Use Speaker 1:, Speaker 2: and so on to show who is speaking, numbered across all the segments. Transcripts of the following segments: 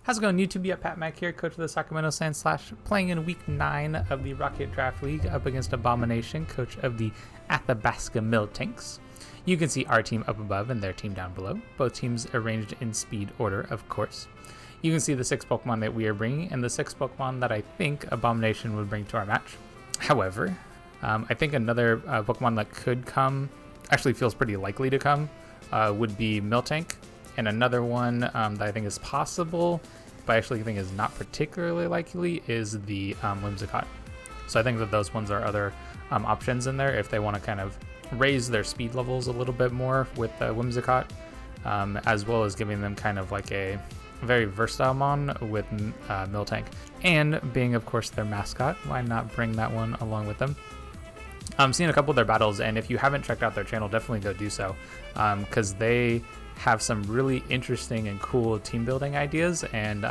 Speaker 1: How's it going, YouTube? Yeah, Pat Mack here, coach of the Sacramento Sand Slash, playing in week 9 of the Rocket Draft League up against Abomination, coach of the Athabasca Miltanks. You can see our team up above and their team down below, both teams arranged in speed order, of course. You can see the 6 Pokemon that we are bringing and the 6 Pokemon that I think Abomination would bring to our match. However, I think another Pokemon that could come, actually feels pretty likely to come, would be Miltank. And another one that I think is possible, but I actually think is not particularly likely, is the Whimsicott. So I think that those ones are other options in there if they want to kind of raise their speed levels a little bit more with Whimsicott, as well as giving them kind of like a very versatile mon with Miltank. And being, of course, their mascot, why not bring that one along with them? I'm seeing a couple of their battles, and if you haven't checked out their channel, definitely go do so, because they have some really interesting and cool team building ideas, and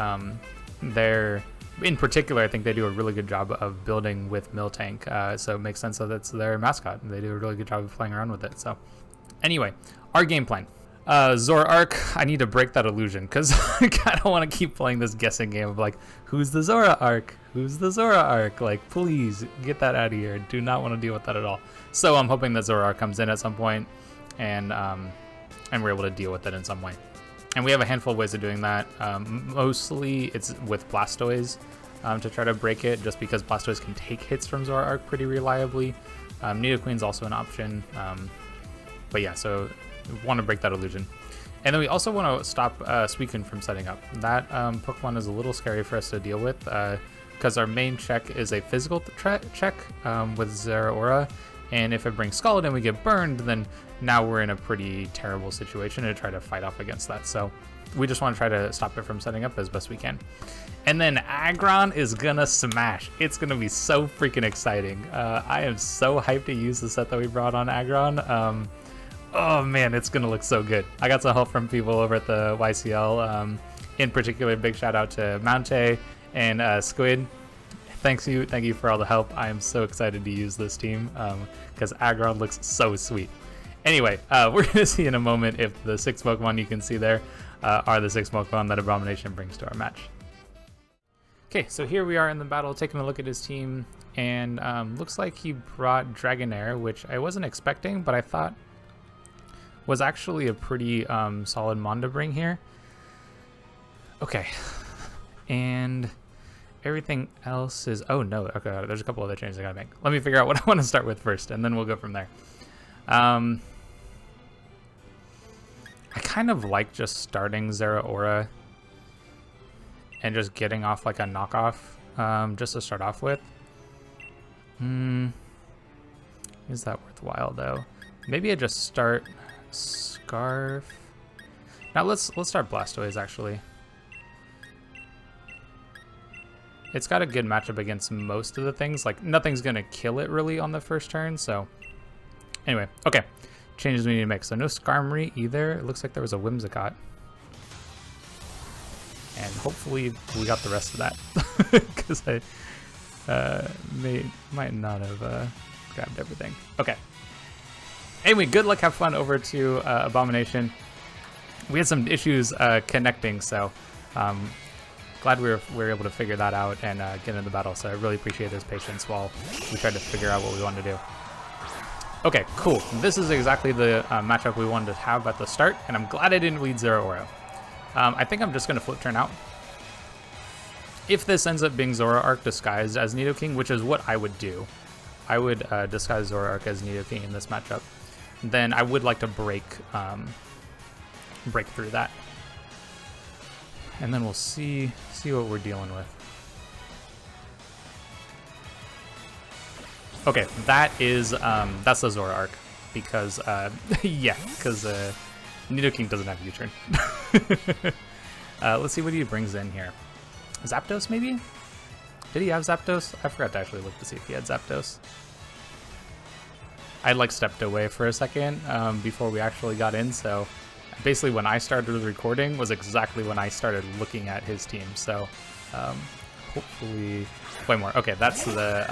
Speaker 1: they're, in particular, I think they do a really good job of building with Miltank, so it makes sense that it's their mascot, and they do a really good job of playing around with it. So anyway, our game plan. Zoroark, I need to break that illusion, because I kind of want to keep playing this guessing game of like, who's the Zoroark? Who's the Zoroark? Like, please get that out of here. Do not want to deal with that at all. So I'm hoping that Zoroark comes in at some point, and we're able to deal with it in some way. And we have a handful of ways of doing that. Mostly it's with Blastoise to try to break it, just because Blastoise can take hits from Zoroark pretty reliably. Nidoqueen's also an option. But yeah, so we want to break that illusion. And then we also want to stop Suicune from setting up. That Pokemon is a little scary for us to deal with, because our main check is a physical check with Zeraora. And if it brings Scald and we get burned, then now we're in a pretty terrible situation to try to fight off against that. So we just want to try to stop it from setting up as best we can. And then Aggron is gonna smash. It's gonna be so freaking exciting. I am so hyped to use the set that we brought on Aggron. Oh man, it's gonna look so good. I got some help from people over at the YCL. In particular, big shout out to Mounte and Squid. Thank you for all the help. I am so excited to use this team because Aggron looks so sweet. Anyway, we're going to see in a moment if the 6 Pokemon you can see there are the 6 Pokemon that Abomination brings to our match. Okay, so here we are in the battle, taking a look at his team, and looks like he brought Dragonair, which I wasn't expecting, but I thought was actually a pretty solid mon to bring here. Okay, and everything else is, oh no, okay, there's a couple other changes I gotta make. Let me figure out what I want to start with first, and then we'll go from there. I kind of like just starting Zeraora and just getting off like a knockoff, just to start off with. Is that worthwhile though? Maybe I just start Scarf. Now let's start Blastoise actually. It's got a good matchup against most of the things. Like, nothing's going to kill it, really, on the first turn, so... Anyway, okay. Changes we need to make. So, no Skarmory either. It looks like there was a Whimsicott. And hopefully we got the rest of that. Because I might not have grabbed everything. Okay. Anyway, good luck, have fun over to Abomination. We had some issues connecting, so... glad we were able to figure that out and get into the battle, so I really appreciate his patience while we tried to figure out what we wanted to do. Okay, cool. This is exactly the matchup we wanted to have at the start, and I'm glad I didn't lead Zeraora. I think I'm just going to flip turn out. If this ends up being Zoroark disguised as Nidoking, which is what I would do, I would disguise Zoroark as Nidoking in this matchup, then I would like to break through that. And then we'll see what we're dealing with. Okay, that is that's the Zoroark, because yeah, because Nidoking doesn't have U-turn. Let's see what he brings in here. Zapdos maybe? Did he have Zapdos? I forgot to actually look to see if he had Zapdos. I like stepped away for a second before we actually got in, so. Basically, when I started recording was exactly when I started looking at his team. So, hopefully, way more. Okay, that's the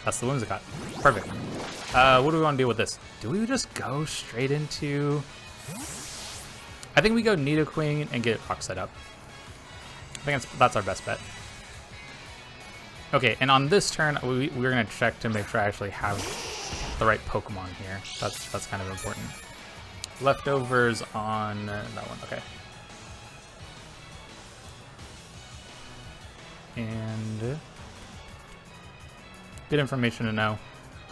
Speaker 1: Whimsicott. Perfect. What do we want to do with this? Do we just go straight into I think we go Nidoqueen and get Rock Set Up. I think that's our best bet. Okay, and on this turn, we're going to check to make sure I actually have the right Pokemon here. That's kind of important. Leftovers on that one, okay. And good information to know.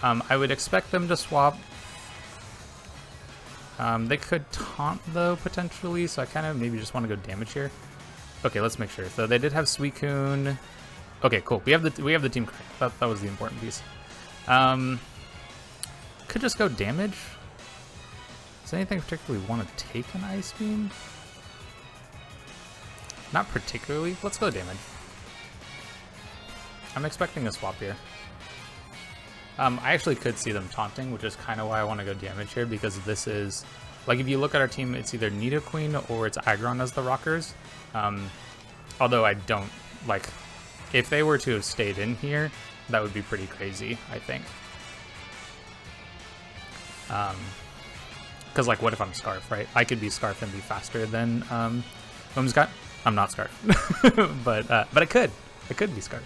Speaker 1: I would expect them to swap. They could taunt though, potentially, so I kind of maybe just want to go damage here. Okay, let's make sure. So they did have Suicune. Okay, cool. We have the team correct. That was the important piece. Could just go damage. Does anything particularly want to take an Ice Beam? Not particularly. Let's go damage. I'm expecting a swap here. I actually could see them taunting, which is kind of why I want to go damage here, because this is, like, if you look at our team, it's either Nidoqueen or it's Aggron as the rockers. Although I don't, like, if they were to have stayed in here, that would be pretty crazy, I think. Because, like, what if I'm Scarf, right? I could be Scarf and be faster than Whimsicott. I'm not Scarf. but I could. I could be Scarf.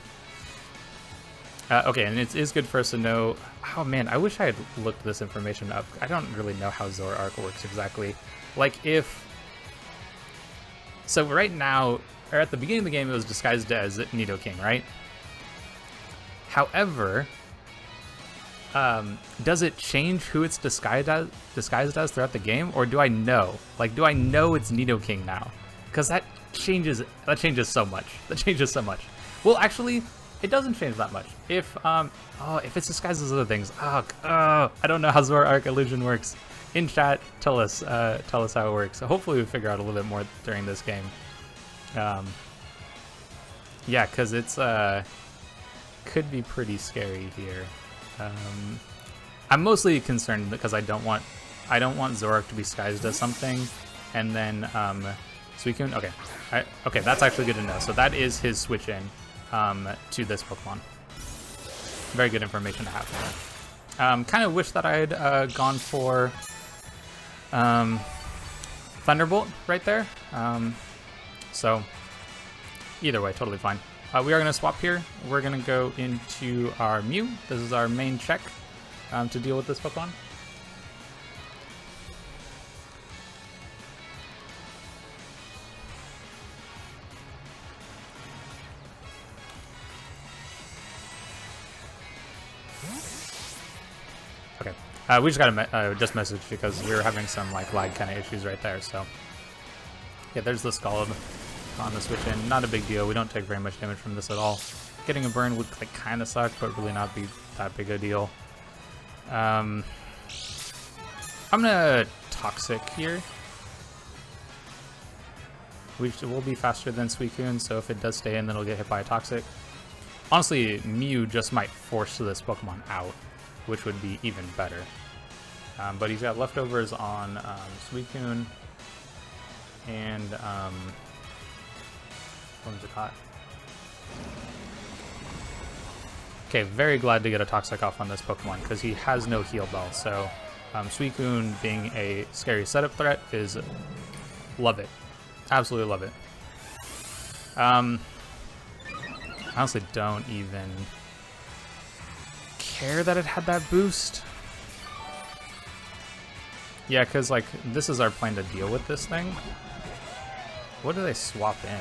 Speaker 1: Okay, and it is good for us to know. Oh man, I wish I had looked this information up. I don't really know how Zoroark works exactly. Like if... So right now, or at the beginning of the game, it was disguised as Nidoking, right? However, does it change who it's disguised as throughout the game? Or do I know? Like, do I know it's Nidoking now? Because that changes so much. That changes so much. Well, actually... It doesn't change that much. If it's disguised as other things, I don't know how Zoroark illusion works. In chat, tell us how it works. So hopefully we figure out a little bit more during this game. Yeah, because it's could be pretty scary here. I'm mostly concerned because I don't want Zoroark to be disguised as something, and then Suicune. Okay, that's actually good to know. So that is his switch in. To this Pokemon. Very good information to have there. Kind of wish that I had gone for Thunderbolt right there. So either way, totally fine. We are going to swap here. We're going to go into our Mew. This is our main check to deal with this Pokemon. Okay, we just got a just message because we were having some like lag kind of issues right there. So yeah, there's the Scald on the switch in. Not a big deal. We don't take very much damage from this at all. Getting a burn would like kind of suck, but really not be that big a deal. I'm gonna Toxic here. We'll be faster than Suicune, so if it does stay in, then it'll get hit by a Toxic. Honestly, Mew just might force this Pokemon out, which would be even better. But he's got leftovers on Suicune and Whimsicott. Okay, very glad to get a Toxic off on this Pokemon because he has no Heal Bell. So Suicune being a scary setup threat is love it, absolutely love it. I honestly don't even care that it had that boost. Yeah, because like this is our plan to deal with this thing. What do they swap in?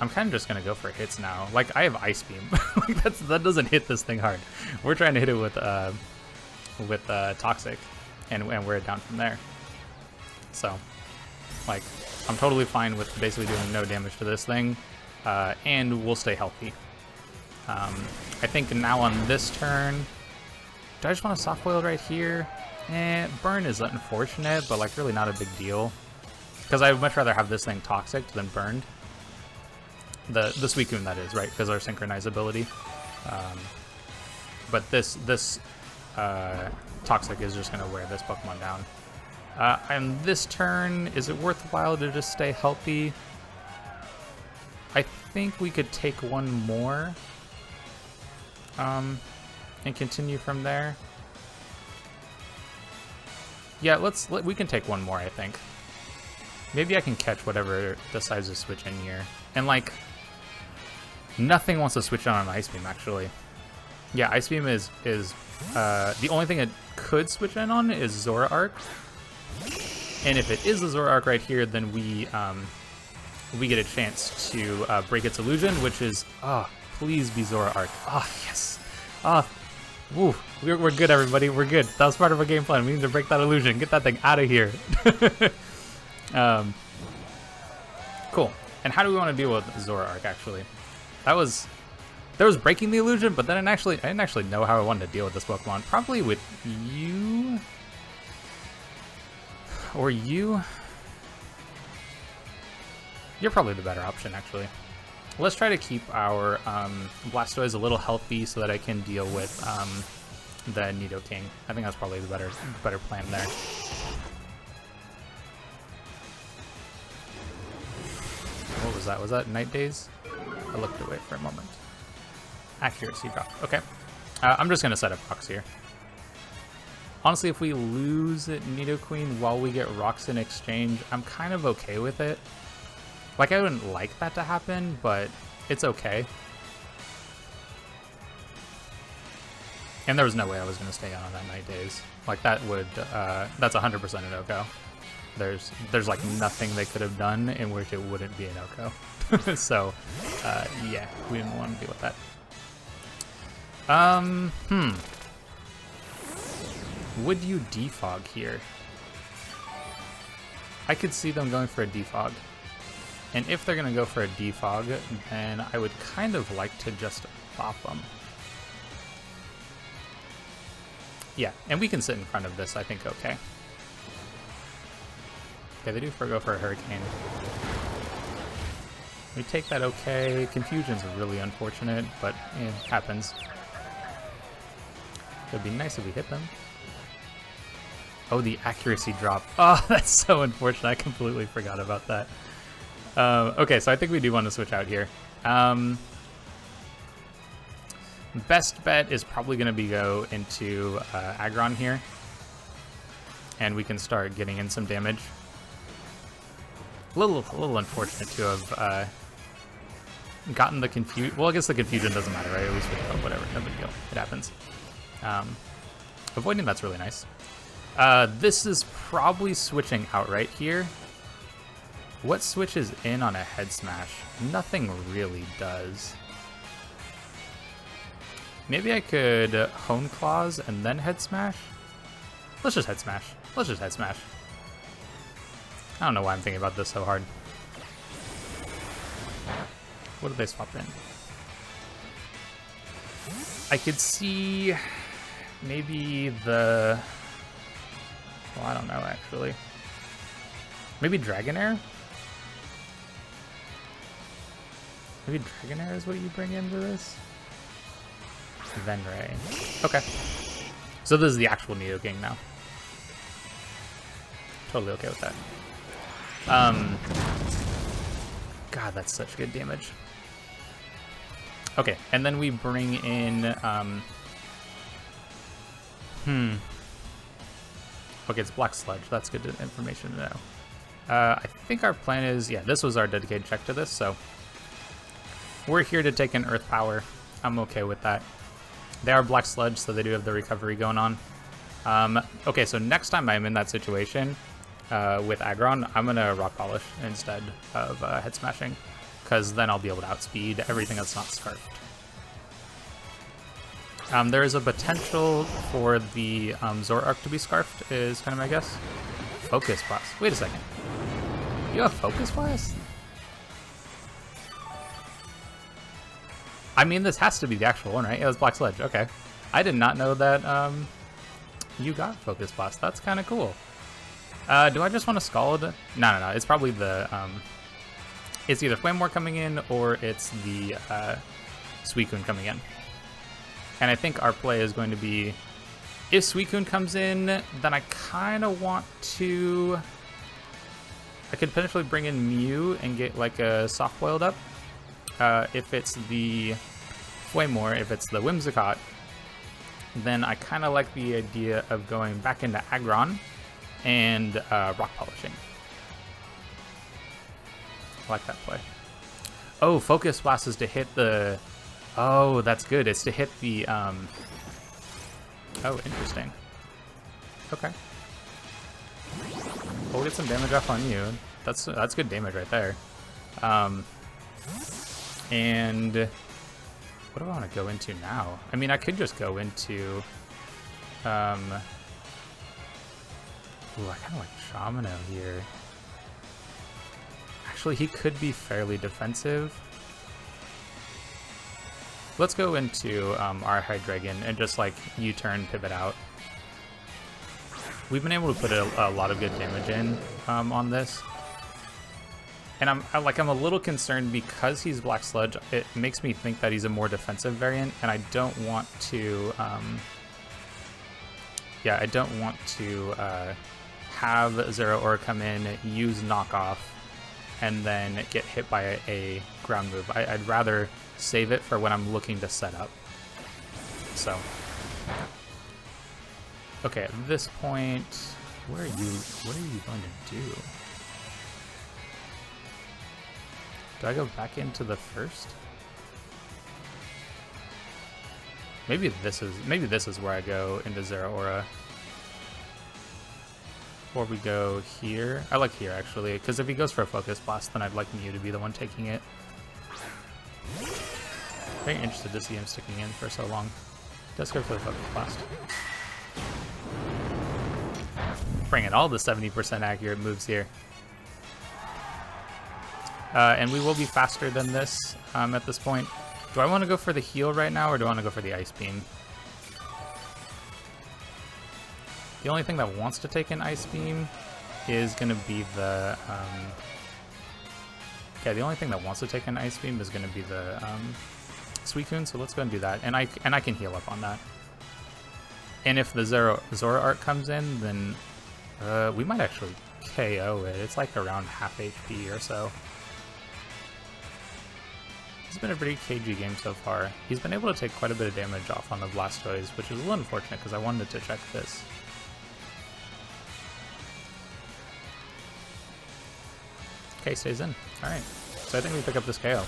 Speaker 1: I'm kind of just gonna go for hits now. Like I have Ice Beam. Like that doesn't hit this thing hard. We're trying to hit it with Toxic, and wear it down from there. So, like, I'm totally fine with basically doing no damage to this thing, and we'll stay healthy. I think now on this turn, do I just want to Soft Boil right here? Burn is unfortunate, but like really not a big deal. Because I would much rather have this thing Toxic than burned. The Suicune, that is, right? Because our Synchronize ability. But this Toxic is just going to wear this Pokemon down. And this turn, is it worthwhile to just stay healthy? I think we could take one more. And continue from there. Yeah, we can take one more, I think. Maybe I can catch whatever decides to switch in here. And, like, nothing wants to switch on an Ice Beam, actually. Yeah, Ice Beam is the only thing it could switch in on is Zora Arc. And if it is the Zora Arc right here, then we get a chance to break its illusion, which is, please be Zora Arc. Yes. Woo, we're good, everybody. We're good. That was part of our game plan. We need to break that illusion. Get that thing out of here. Cool. And how do we want to deal with Zora Arc, actually? There was breaking the illusion, but then I didn't actually know how I wanted to deal with this Pokemon. Probably with you. Or you. You're probably the better option, actually. Let's try to keep our Blastoise a little healthy so that I can deal with the Nidoking. I think that's probably the better plan there. What was that? Was that Night Daze? I looked away for a moment. Accuracy drop. Okay. I'm just going to set up rocks here. Honestly, if we lose Nidoqueen while we get rocks in exchange, I'm kind of okay with it. Like, I wouldn't like that to happen, but it's okay. And there was no way I was going to stay on that Night Daze. Like, that would, that's 100% an OHKO. There's like nothing they could have done in which it wouldn't be an OHKO. So, yeah, we didn't want to deal with that. Would you defog here? I could see them going for a defog. And if they're going to go for a defog, then I would kind of like to just bop them. Yeah, and we can sit in front of this, I think, okay. Okay, they do go for a Hurricane. We take that okay. Confusion's really unfortunate, but it happens. It would be nice if we hit them. Oh, the accuracy drop. Oh, that's so unfortunate. I completely forgot about that. Okay, so I think we do want to switch out here. Best bet is probably going to go into Aggron here. And we can start getting in some damage. A little unfortunate to have gotten the confusion. Well, I guess the confusion doesn't matter, right? At least whatever, no big deal. It happens. Avoiding that's really nice. This is probably switching out right here. What switches in on a Head Smash? Nothing really does. Maybe I could Hone Claws and then Head Smash? Let's just Head Smash. Let's just Head Smash. I don't know why I'm thinking about this so hard. What did they swap in? I could see maybe the... Well, I don't know, actually. Maybe Dragonair? Maybe Dragonair is what you bring into this? Venray. Okay. So this is the actual Nidoking now. Totally okay with that. God, that's such good damage. Okay, and then we bring in... Okay, it's Black Sludge. That's good information to know. I think our plan is... Yeah, this was our dedicated check to this, so... We're here to take in Earth Power. I'm okay with that. They are Black Sludge, so they do have the recovery going on. Okay, so next time I'm in that situation with Aggron, I'm going to Rock Polish instead of Head Smashing, because then I'll be able to outspeed everything that's not Scarfed. There is a potential for the Zoroark to be Scarfed, is kind of my guess. Focus Blast. Wait a second. You have Focus Blast? I mean, this has to be the actual one, right? Yeah, it was Black Sledge. Okay. I did not know that you got Focus Blast. That's kind of cool. Do I just want to Scald? No. It's probably the... it's either Flame War coming in or it's the Suicune coming in. And I think our play is going to be... If Suicune comes in, then I kind of want to... I could potentially bring in Mew and get like a Soft-Boiled up. If it's the Flame War, if it's the Whimsicott, then I kind of like the idea of going back into Aggron and Rock Polishing. I like that play. Oh, Focus Blast is to hit the... Oh, that's good. It's to hit the... Oh, interesting. Okay. We'll get some damage off on you. That's good damage right there. And what do I want to go into now? I mean, I could just go into... Ooh, I kind of like Shamano here. Actually, he could be fairly defensive. Let's go into our Hydreigon and just like U-turn, pivot out. We've been able to put a lot of good damage in on this. And I'm a little concerned because he's Black Sludge. It makes me think that he's a more defensive variant, and I don't want to. I don't want to have Zeraora come in, use knockoff, and then get hit by a ground move. I'd rather save it for when I'm looking to set up. So, okay, at this point, what are you going to do? Do I go back into the first? Maybe this is where I go into Zeraora. Or we go here. I like here actually, because if he goes for a Focus Blast, then I'd like Mew to be the one taking it. Very interested to see him sticking in for so long. Let's go for the Focus Blast. Bringing all the 70% accurate moves here. And we will be faster than this at this point. Do I want to go for the heal right now, or do I want to go for the Ice Beam? The only thing that wants to take an Ice Beam is going to be the... the only thing that wants to take an Ice Beam is going to be the Suicune, so let's go and do that. And I can heal up on that. And if the Zoroark comes in, then we might actually KO it. It's like around half HP or so. It's been a pretty cagey game so far. He's been able to take quite a bit of damage off on the Blastoise, which is a little unfortunate because I wanted to check this. Okay, stays in. Alright. So I think we pick up this KO.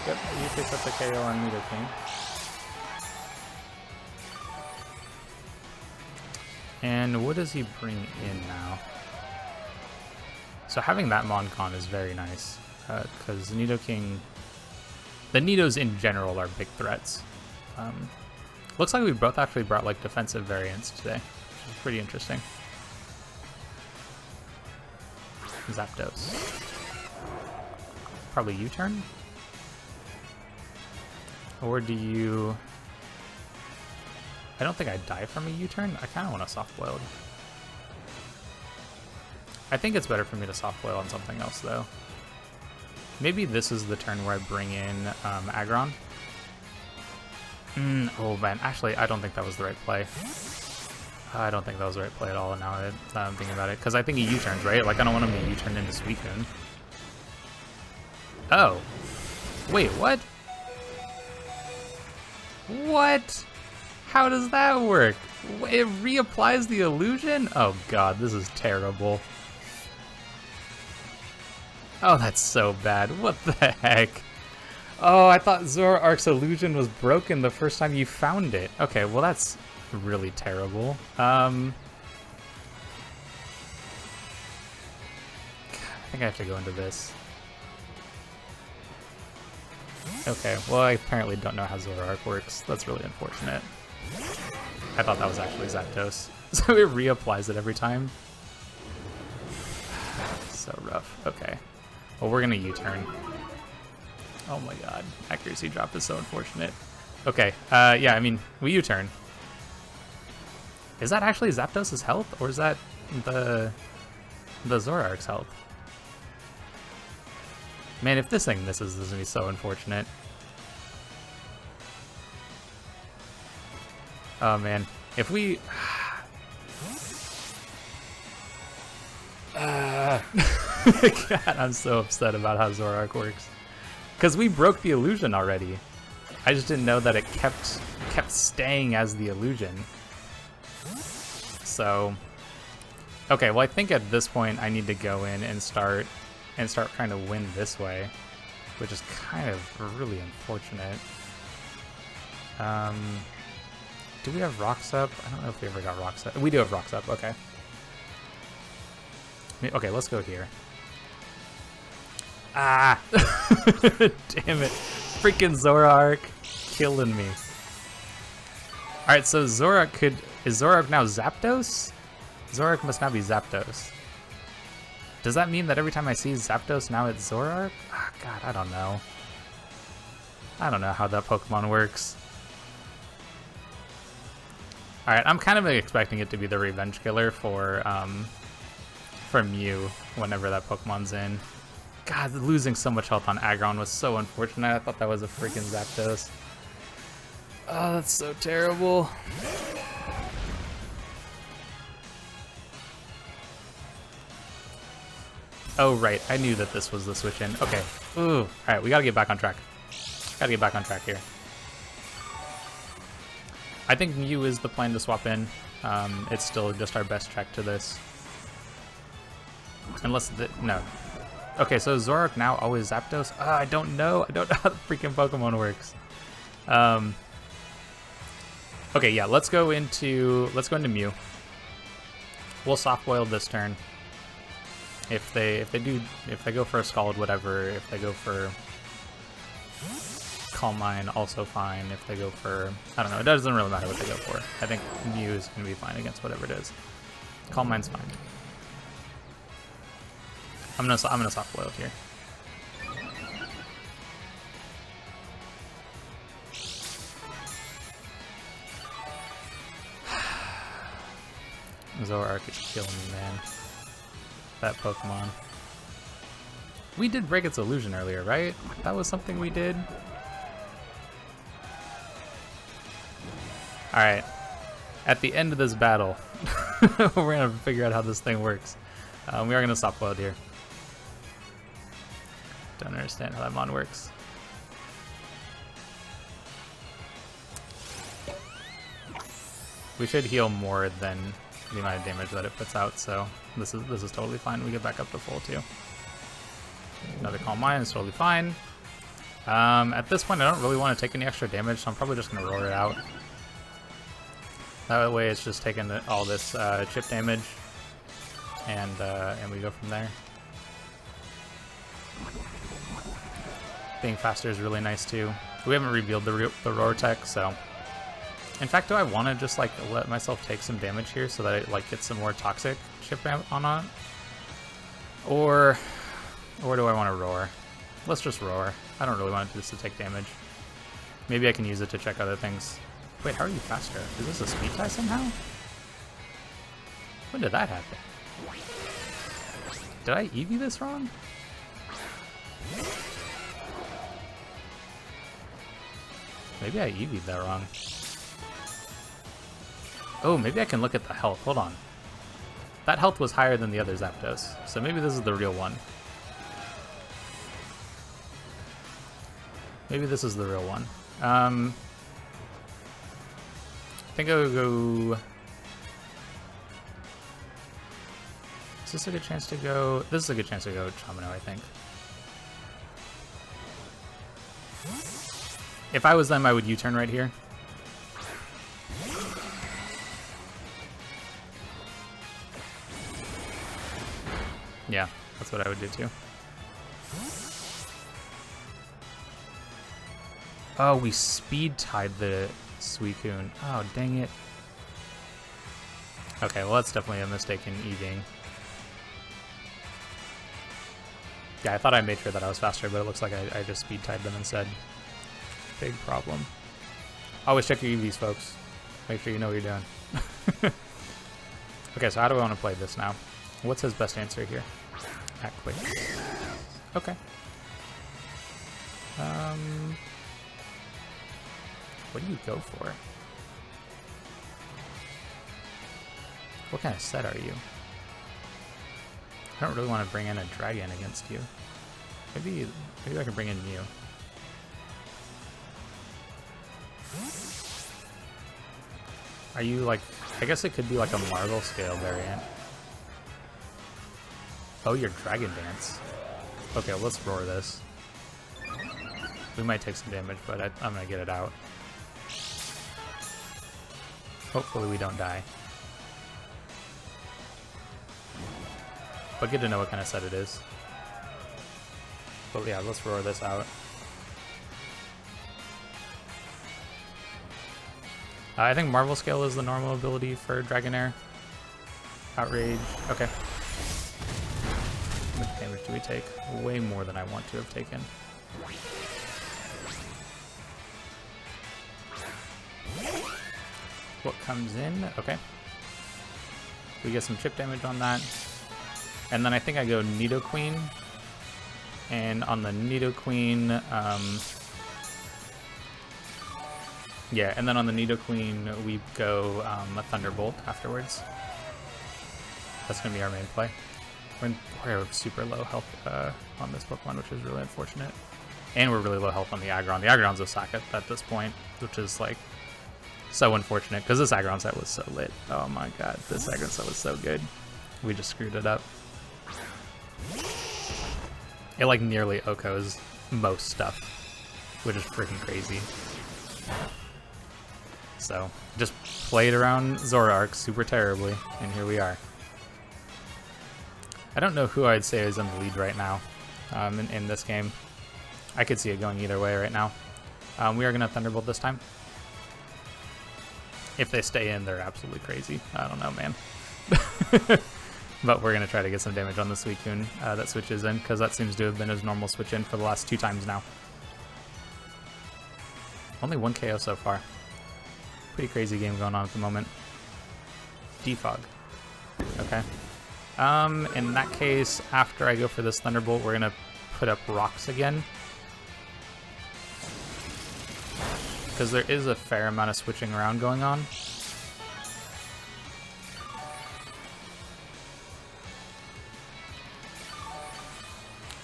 Speaker 1: Yep, he picks up the KO on Nidoking. And what does he bring in now? So having that Moncon is very nice, because Nidoking... The Nidos in general are big threats. Looks like we both actually brought like defensive variants today, which is pretty interesting. Zapdos. Probably U-turn? Or do you... I don't think I'd die from a U-turn. I kind of want a soft-boiled. I think it's better for me to soft-boil on something else, though. Maybe this is the turn where I bring in Aggron. Oh, man. Actually, I don't think that was the right play. I don't think that was the right play at all, now that I'm thinking about it. Because I think he U-turns, right? Like, I don't want him to U-turn into Suicune. Oh. Wait, what? What? How does that work? It reapplies the illusion? Oh, God, this is terrible. Oh, that's so bad. What the heck? Oh, I thought Zoroark's illusion was broken the first time you found it. Okay, well, that's really terrible. I think I have to go into this. Okay, well, I apparently don't know how Zoroark works. That's really unfortunate. I thought that was actually Zapdos. So it reapplies it every time. So rough. Okay. Well, we're gonna U-turn. Oh my god. Accuracy drop is so unfortunate. Okay, yeah, I mean, we U-turn. Is that actually Zapdos' health, or is that the Zoroark's health? Man, if this thing misses, this is gonna be so unfortunate. Oh man, if we... God, I'm so upset about how Zoroark works. Because we broke the illusion already. I just didn't know that it kept staying as the illusion. So, Okay, well I think at this point I need to go in and start trying to win this way, which is kind of really unfortunate. Do we have rocks up? I don't know if we ever got rocks up. We do have rocks up, okay. Okay, let's go here. Ah! Damn it. Freaking Zoroark killing me. Alright, so Zoroark could... Is Zoroark now Zapdos? Zoroark must now be Zapdos. Does that mean that every time I see Zapdos, now it's Zoroark? Ah, God, I don't know. I don't know how that Pokemon works. Alright, I'm kind of expecting it to be the Revenge Killer for Mew whenever that Pokemon's in. God, losing so much health on Aggron was so unfortunate. I thought that was a freaking Zapdos. Oh, that's so terrible. Oh, right. I knew that this was the switch in. Okay. Ooh. Alright, we gotta get back on track. Gotta get back on track here. I think Mew is the plan to swap in. It's still just our best check to this. Unless no. Okay, so Zoroark now always Zapdos? I don't know. I don't know how the freaking Pokemon works. Okay, yeah, let's go into Mew. We'll soft boil this turn. If they go for a Scald, whatever. If they go for Calm Mind, also fine. If they go for, I don't know, it doesn't really matter what they go for. I think Mew is gonna be fine against whatever it is. Calm Mind's fine. I'm gonna soft boil here. Zoroark is killing me, man. That Pokemon. We did break its illusion earlier, right? That was something we did. Alright. At the end of this battle, we're gonna figure out how this thing works. We are gonna soft boil here. Don't understand how that mon works. We should heal more than the amount of damage that it puts out, so this is totally fine. We get back up to full too. Another Calm Mind is totally fine. At this point, I don't really want to take any extra damage, so I'm probably just gonna roar it out. That way, it's just taking all this chip damage, and we go from there. Being faster is really nice too. We haven't revealed the roar tech, so. In fact, do I want to just like let myself take some damage here so that I like get some more toxic chip on it? Or do I want to roar? Let's just roar. I don't really want this to take damage. Maybe I can use it to check other things. Wait, how are you faster? Is this a speed tie somehow? When did that happen? Did I EV this wrong? Maybe I EV'd that wrong. Oh, maybe I can look at the health. Hold on. That health was higher than the other Zapdos, so maybe this is the real one. Maybe this is the real one. I think I would go... Is this a good chance to go... This is a good chance to go Chamino, I think. If I was them, I would U-turn right here. Yeah, that's what I would do too. Oh, we speed tied the Suicune. Oh, dang it. Okay, well that's definitely a mistake in EVing. Yeah, I thought I made sure that I was faster, but it looks like I just speed tied them instead. Big problem. Always check your EVs, folks. Make sure you know what you're doing. Okay, so how do I want to play this now? What's his best answer here? Act quick. Okay. What do you go for? What kind of set are you? I don't really want to bring in a dragon against you. Maybe I can bring in Mew. Are you like... I guess it could be like a Marvel scale variant. Oh, your Dragon Dance. Okay, well, let's roar this. We might take some damage, but I'm gonna get it out. Hopefully we don't die. But good to know what kind of set it is. But yeah, let's roar this out. I think Marvel Scale is the normal ability for Dragonair. Outrage. Okay. How much damage do we take? Way more than I want to have taken. What comes in? Okay. We get some chip damage on that. And then I think I go Nidoqueen. And on the Nidoqueen, yeah, and then on the Nidoqueen, we go a Thunderbolt afterwards. That's going to be our main play. We're super low health on this Pokemon, which is really unfortunate. And we're really low health on the Aggron. The Aggron's a sack at this point, which is like so unfortunate, because this Aggron set was so lit. Oh my god, this Aggron set was so good. We just screwed it up. It like nearly OHKOs most stuff, which is freaking crazy. So, just played around Zoroark super terribly, and here we are. I don't know who I'd say is in the lead right now in this game. I could see it going either way right now. We are going to Thunderbolt this time. If they stay in, they're absolutely crazy. I don't know, man. But we're going to try to get some damage on the Suicune that switches in, because that seems to have been his normal switch in for the last 2 times now. Only 1 KO so far. Pretty crazy game going on at the moment. Defog. Okay. In that case, after I go for this Thunderbolt, we're going to put up rocks again. Because there is a fair amount of switching around going on.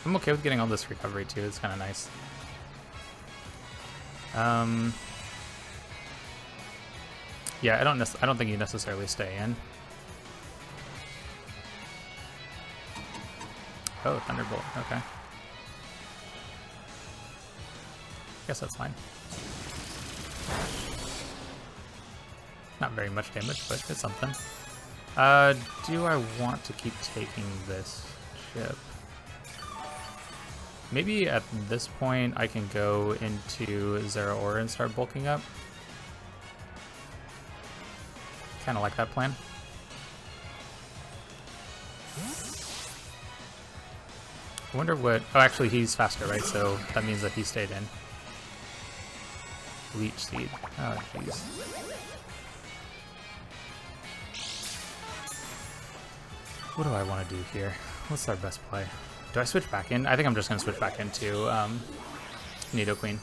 Speaker 1: I'm okay with getting all this recovery too, it's kind of nice. Yeah, I don't think you necessarily stay in. Oh, Thunderbolt, okay. Guess that's fine. Not very much damage, but it's something. Do I want to keep taking this chip? Maybe at this point I can go into Zeraora and start bulking up. Kind of like that plan. I wonder what... Oh, actually he's faster, right? So that means that he stayed in. Leech Seed. Oh, jeez. What do I want to do here? What's our best play? Do I switch back in? I think I'm just going to switch back into Nidoqueen.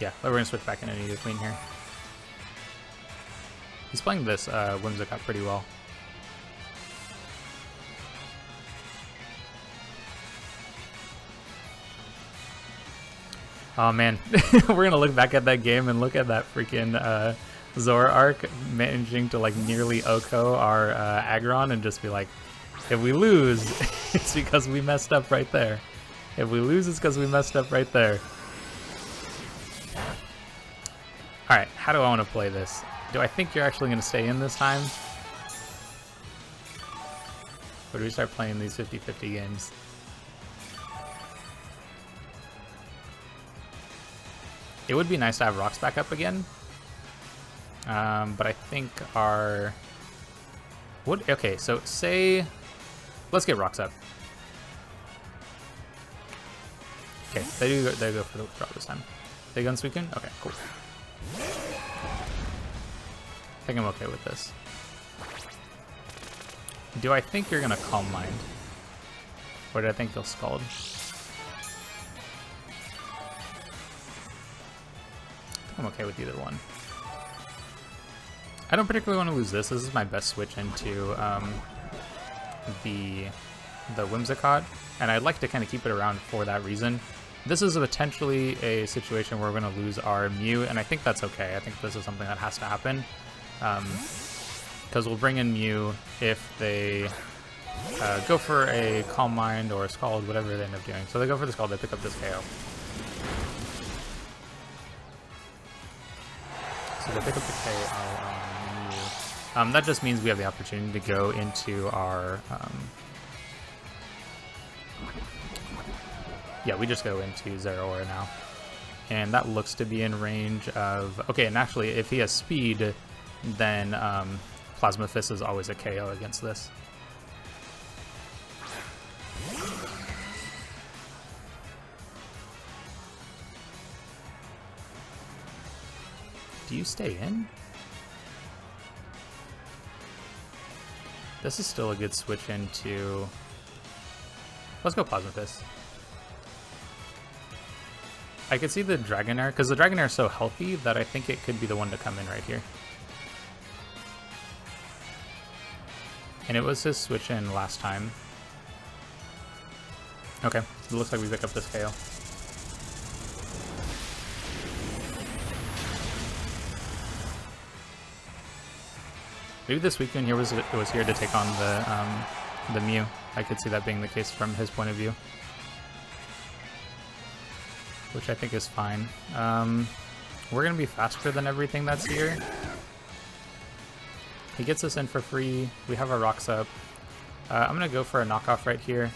Speaker 1: Yeah, we're going to switch back into Nidoqueen here. He's playing this Whimsicott pretty well. Oh man, we're going to look back at that game and look at that freaking Zoroark managing to like nearly OHKO our Aggron and just be like, if we lose, it's because we messed up right there. If we lose, it's because we messed up right there. Alright, how do I want to play this? Do I think you're actually going to stay in this time? Or do we start playing these 50-50 games? It would be nice to have rocks back up again. But I think our... Okay, so say... Let's get rocks up. Okay, they go for the drop this time. They go on Suicune? Okay, cool. I think I'm okay with this. Do I think you're gonna Calm Mind? Or do I think you'll Scald? I'm okay with either one. I don't particularly want to lose this. This is my best switch into the Whimsicott, and I'd like to kind of keep it around for that reason. This is potentially a situation where we're going to lose our Mew, and I think that's okay. I think this is something that has to happen. Because we'll bring in Mew if they go for a Calm Mind or a Scald, whatever they end up doing. So they go for the Scald, they pick up this KO. So they pick up the KO on you. That just means we have the opportunity to go into our... yeah, we just go into Zeraora now. And that looks to be in range of... Okay, and actually, if he has speed, then Plasma Fist is always a KO against this. Do you stay in? This is still a good switch into... Let's go Plasma Fist. I could see the Dragonair, because the Dragonair is so healthy that I think it could be the one to come in right here. And it was his switch in last time. Okay, it looks like we pick up this KO. Maybe this weekend here was here to take on the Mew. I could see that being the case from his point of view, which I think is fine. We're gonna be faster than everything that's here. He gets us in for free. We have our rocks up. I'm gonna go for a knockoff right here.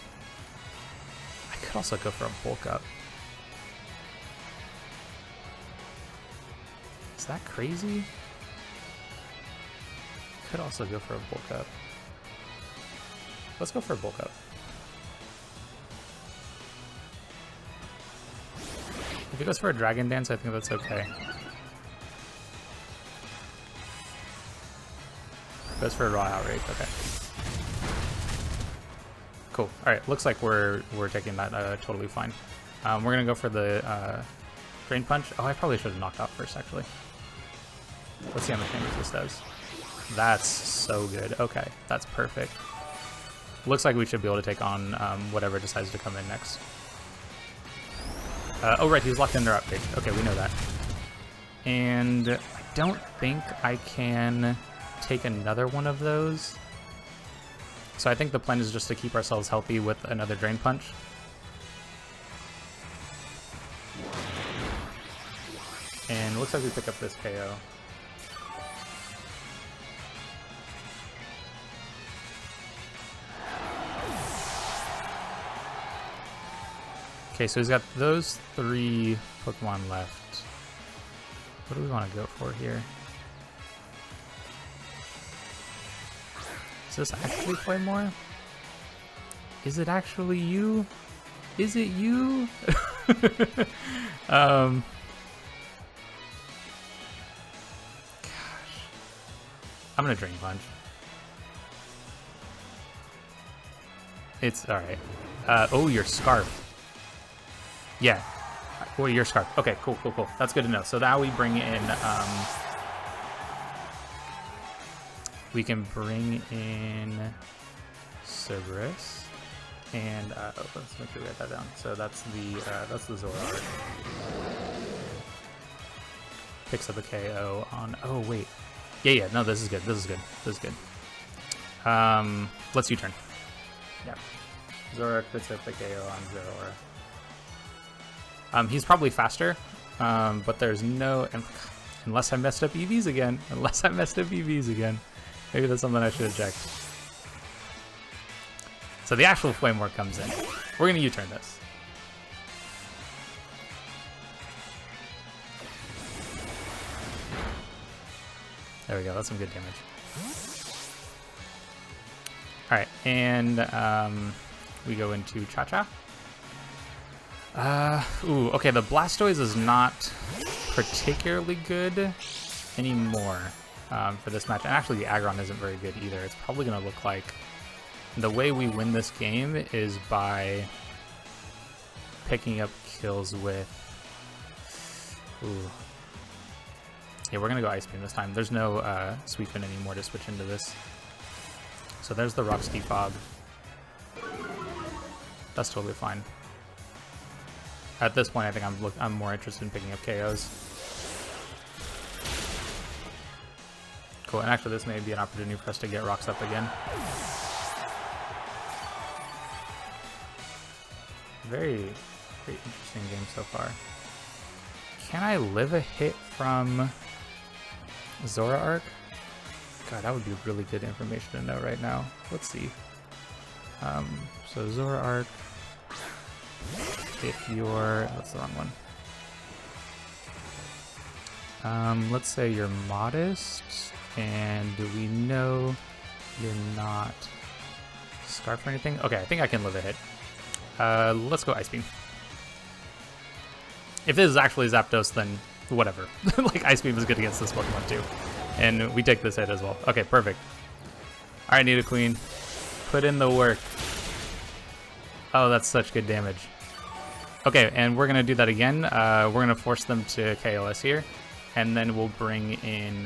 Speaker 1: I could also go for a bulk up. Is that crazy? Could also go for a bulk up. Let's go for a bulk up. If he goes for a Dragon Dance, I think that's okay. Goes for a Raw Outrage, okay. Cool. Alright, looks like we're taking that totally fine. We're gonna go for the Drain Punch. Oh, I probably should have knocked out first, actually. Let's see how much damage this does. That's so good. Okay, that's perfect. Looks like we should be able to take on whatever decides to come in next. Oh, right, he's locked in their upgrade. Okay, we know that. And I don't think I can take another one of those. So I think the plan is just to keep ourselves healthy with another Drain Punch. And looks like we pick up this KO. Okay, so he's got those 3 Pokemon left. What do we want to go for here? Is this actually Claymore? Is it actually you? Is it you? Gosh. I'm gonna Drain Punch. It's alright. Oh, your Scarf. Yeah. Well, your Scarf. Okay, cool, cool, cool. That's good to know. So now we bring in, we can bring in Cerberus, and let's make sure we get that down. So that's the Zoroark. Picks up a KO on. Oh wait, yeah. No, this is good. This is good. This is good. Let's U-turn. Yeah. Zoroark picks up the KO on Zoroark. He's probably faster, but there's no... Unless I messed up EVs again. Unless I messed up EVs again. Maybe that's something I should have checked. So the actual Flamewar comes in. We're going to U-turn this. There we go. That's some good damage. Alright, and we go into Cha-Cha. Ooh, okay, the Blastoise is not particularly good anymore for this match. And actually, the Aggron isn't very good either. It's probably going to look like the way we win this game is by picking up kills with... Ooh. Yeah, we're going to go Ice Beam this time. There's no Sweepin anymore to switch into this. So there's the Rock Ski Fog. That's totally fine. At this point, I think I'm more interested in picking up KOs. Cool, and actually this may be an opportunity for us to get rocks up again. very, very interesting game so far. Can I live a hit from Zora Arc? God, that would be really good information to know right now. Let's see. So Zora Arc, if you're, that's the wrong one. Let's say you're modest, and we know you're not Scarf or anything. Okay, I think I can live a hit. Let's go Ice Beam. If this is actually Zapdos, then whatever. Like, Ice Beam is good against this Pokemon too. And we take this hit as well. Okay, perfect. Alright, Nidoqueen. Put in the work. Oh, that's such good damage. Okay, and we're going to do that again. We're going to force them to KO us here. And then we'll bring in...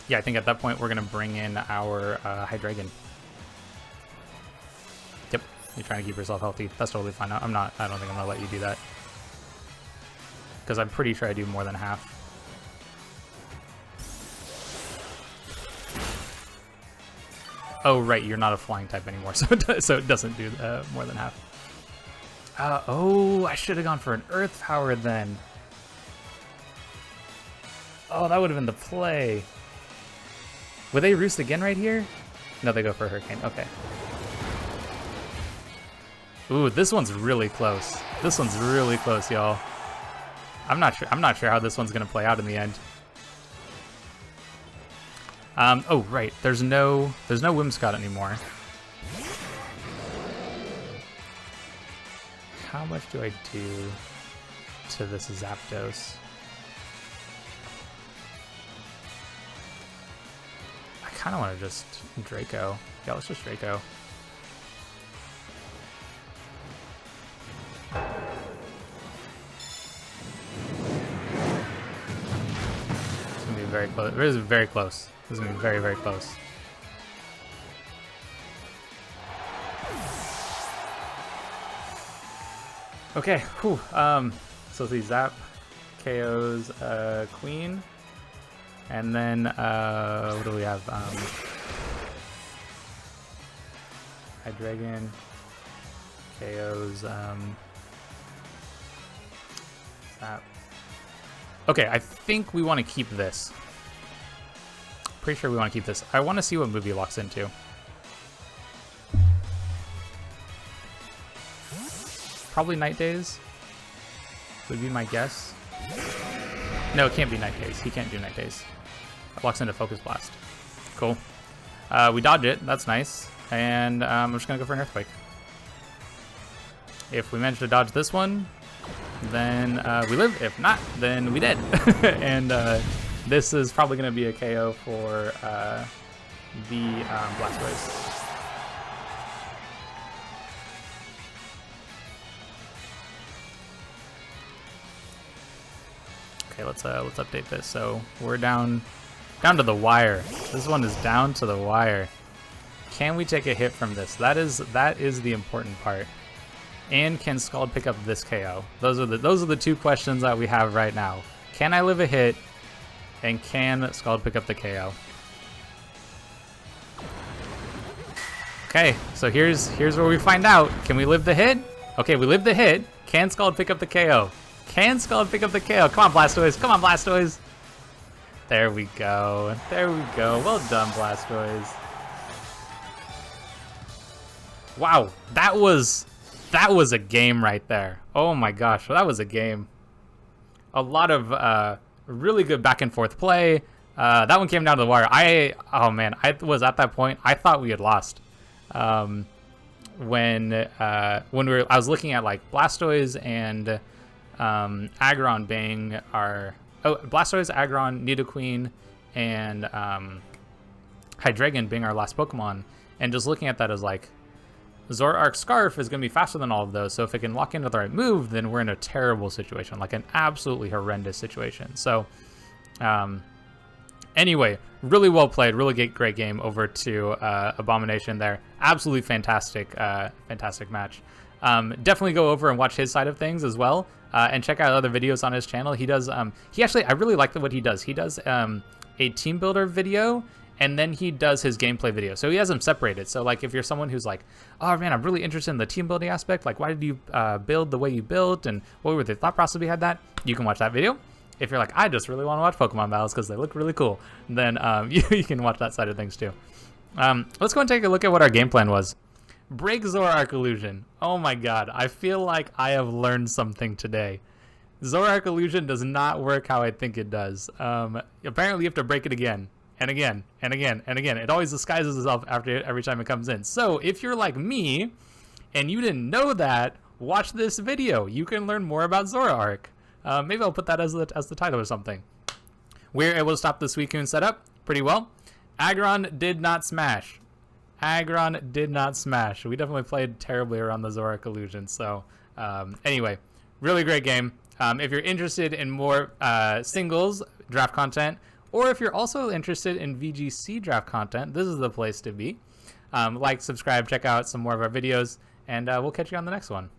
Speaker 1: yeah, I think at that point we're going to bring in our Hydreigon. Yep, you're trying to keep yourself healthy. That's totally fine. I don't think I'm going to let you do that. Because I'm pretty sure I do more than half. Oh, right, you're not a flying type anymore, so it doesn't do more than half. Oh, I should have gone for an Earth Power then. Oh, that would have been the play. Would they Roost again right here? No, they go for a Hurricane. Okay. Ooh, this one's really close. This one's really close, y'all. I'm not sure how this one's gonna play out in the end. Oh right, there's no Whimsicott anymore. How much do I do to this Zapdos? I kind of want to just Draco. Yeah, let's just Draco. It's gonna be very close. This is very close. This is gonna be very, very close. Okay, whew. So the Zap KOs Queen, and then what do we have? Hydreigon KOs Zap. Okay, I think we want to keep this. Pretty sure we want to keep this. I want to see what move he locks into. Probably Night Days would be my guess. No, it can't be Night Days. He can't do Night Days. Locks into Focus Blast. Cool. We dodge it. That's nice. And I'm just going to go for an Earthquake. If we manage to dodge this one, then we live. If not, then we dead. And this is probably going to be a KO for the Blastoise. Okay, let's update this. So we're down to the wire. This one is down to the wire. Can we take a hit from this? That is the important part. And can Scald pick up this KO? Those are the two questions that we have right now. Can I live a hit? And can Scald pick up the KO? Okay, so here's where we find out. Can we live the hit? Okay, we live the hit. Can Scald pick up the KO? Can Scald pick up the KO? Come on, Blastoise. Come on, Blastoise. There we go. There we go. Well done, Blastoise. Wow, that was a game right there. Oh my gosh, that was a game. A lot of really good back and forth play. That one came down to the wire. Oh man, I was at that point. I thought we had lost. When I was looking at like Blastoise and Aggron being our Blastoise, Aggron, Nidoqueen, and Hydreigon being our last Pokemon, and just looking at that as like Zoroark Scarf is going to be faster than all of those, so if it can lock into the right move, then we're in a terrible situation, like an absolutely horrendous situation. So anyway, really well played, really great game over to Abomination there. Absolutely fantastic match. Definitely go over and watch his side of things as well, and check out other videos on his channel. He does I really like what he does. He does a team builder video, and then he does his gameplay video. So he has them separated. So like if you're someone who's like, oh man, I'm really interested in the team building aspect, like why did you build the way you built and what were the thought process behind that, you can watch that video. If you're like, I just really want to watch Pokemon battles because they look really cool, then you can watch that side of things too. Let's go and take a look at what our game plan was. Break Zoroark Illusion. Oh my god, I feel like I have learned something today. Zoroark Illusion does not work how I think it does. Apparently you have to break it again. And again, and again, and again. It always disguises itself after every time it comes in. So if you're like me, and you didn't know that, watch this video. You can learn more about Zoroark. Maybe I'll put that as the title or something. We're able to stop the Suicune setup pretty well. Aggron did not smash. Aggron did not smash. We definitely played terribly around the Zoroark Illusion. So anyway, really great game. If you're interested in more singles draft content, or if you're also interested in VGC draft content, this is the place to be. Like, subscribe, check out some more of our videos, and we'll catch you on the next one.